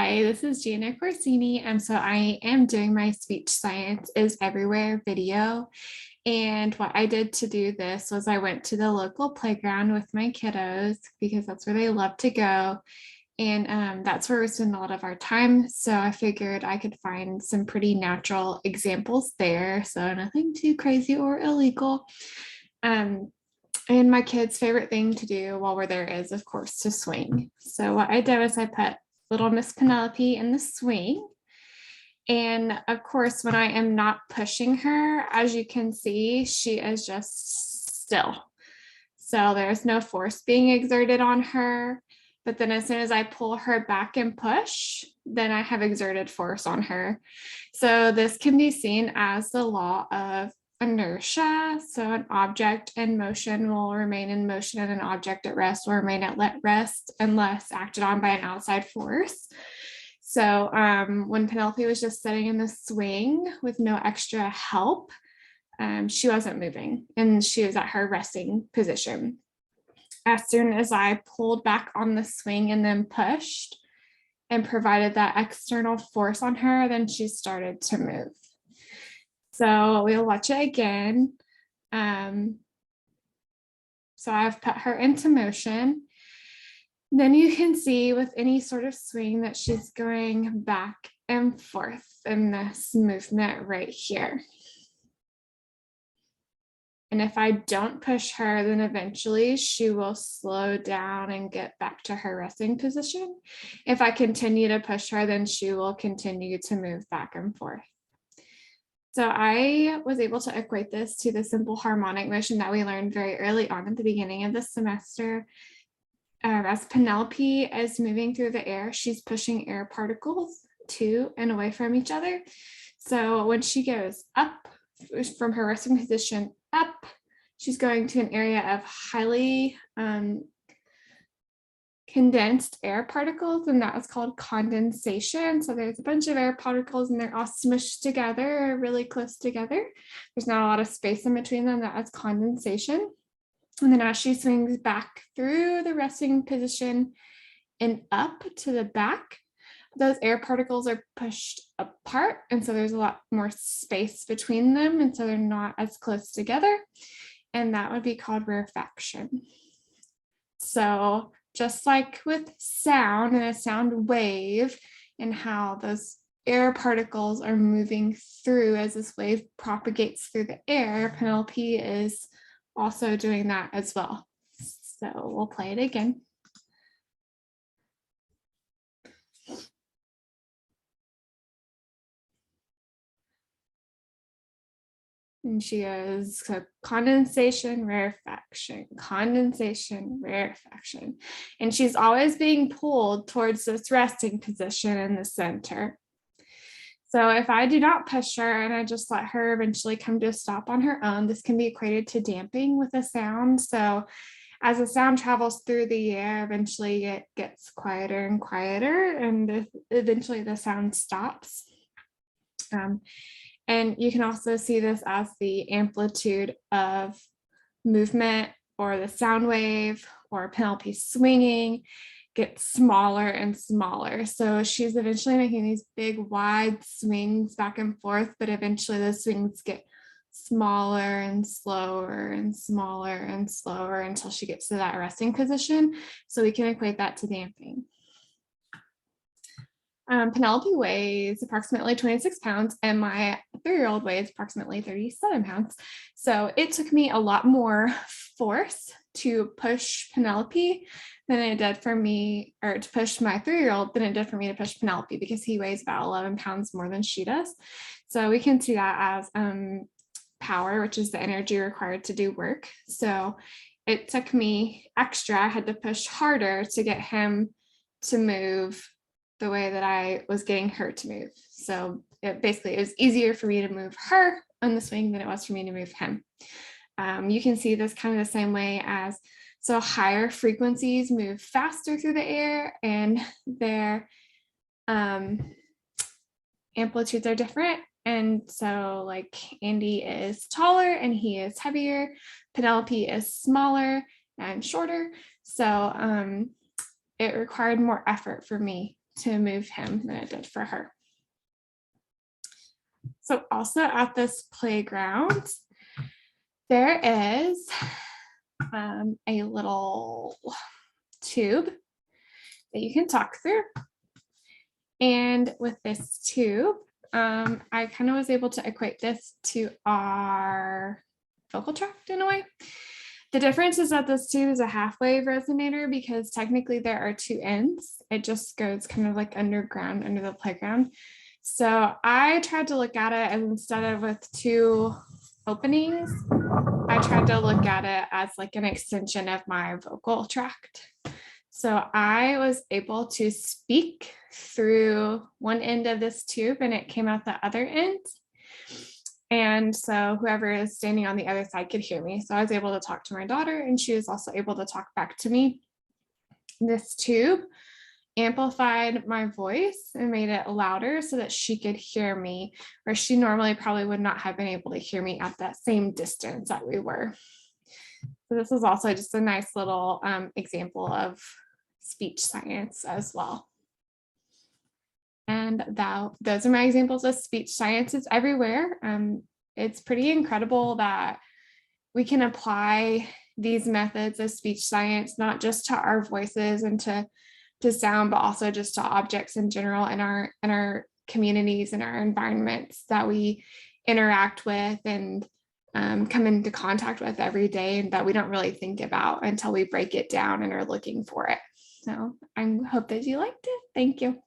Hi, this is Gina Corsini. So I am doing my Speech Science is Everywhere video. And what I did to do this was I went to the local playground with my kiddos because that's where they love to go. And that's where we spend a lot of our time. So I figured I could find some pretty natural examples there. So nothing too crazy or illegal. And my kids' favorite thing to do while we're there is, of course, to swing. So what I did was I put little Miss Penelope in the swing. And of course, when I am not pushing her, as you can see, she is just still. So there's no force being exerted on her. But then as soon as I pull her back and push, then I have exerted force on her. So this can be seen as the law of inertia. So an object in motion will remain in motion and an object at rest will remain at rest unless acted on by an outside force. So when Penelope was just sitting in the swing with no extra help, she wasn't moving and she was at her resting position. As soon as I pulled back on the swing and then pushed and provided that external force on her, then she started to move. So we'll watch it again. So I've put her into motion. Then you can see with any sort of swing that she's going back and forth in this movement right here. And if I don't push her, then eventually she will slow down and get back to her resting position. If I continue to push her, then she will continue to move back and forth. So I was able to equate this to the simple harmonic motion that we learned very early on at the beginning of the semester. As Penelope is moving through the air, she's pushing air particles to and away from each other. So when she goes up from her resting position up, she's going to an area of highly condensed air particles, and that is called condensation. So there's a bunch of air particles and they're all smushed together, really close together. There's not a lot of space in between them. That is condensation. And then as she swings back through the resting position and up to the back, those air particles are pushed apart. And so there's a lot more space between them. And so they're not as close together. And that would be called rarefaction. So just like with sound and a sound wave and how those air particles are moving through as this wave propagates through the air, Penelope is also doing that as well. So we'll play it again. And she goes, so condensation, rarefaction, condensation, rarefaction. And she's always being pulled towards this resting position in the center. So if I do not push her and I just let her eventually come to a stop on her own, this can be equated to damping with a sound. So as the sound travels through the air, eventually it gets quieter and quieter, and eventually the sound stops. And you can also see this as the amplitude of movement or the sound wave or Penelope swinging gets smaller and smaller. So she's eventually making these big wide swings back and forth, but eventually those swings get smaller and slower and smaller and slower until she gets to that resting position. So we can equate that to damping. Penelope weighs approximately 26 pounds and my 3-year-old weighs approximately 37 pounds. So it took me a lot more force to push Penelope than it did for me, or to push my 3-year-old than it did for me to push Penelope, because he weighs about 11 pounds more than she does. So we can see that as power, which is the energy required to do work. So it took me extra. I had to push harder to get him to move the way that I was getting her to move. So it was easier for me to move her on the swing than it was for me to move him. You can see this kind of the same way as, so higher frequencies move faster through the air and their amplitudes are different. And so like Andy is taller and he is heavier, Penelope is smaller and shorter. So it required more effort for me to move him than it did for her. So also at this playground, there is a little tube that you can talk through. And with this tube, I kind of was able to equate this to our vocal tract in a way. The difference is that this tube is a half-wave resonator because technically there are two ends. It just goes kind of like underground under the playground. So I tried to look at it, and instead of with two openings, I tried to look at it as like an extension of my vocal tract. So I was able to speak through one end of this tube and it came out the other end. And so whoever is standing on the other side could hear me. So I was able to talk to my daughter and she was also able to talk back to me. This tube amplified my voice and made it louder so that she could hear me, where she normally probably would not have been able to hear me at that same distance that we were. So this is also just a nice little example of speech science as well. And those are my examples of speech science. It's everywhere. It's pretty incredible that we can apply these methods of speech science, not just to our voices and to sound, but also just to objects in general in our communities and our environments that we interact with and come into contact with every day, and that we don't really think about until we break it down and are looking for it. So I hope that you liked it. Thank you.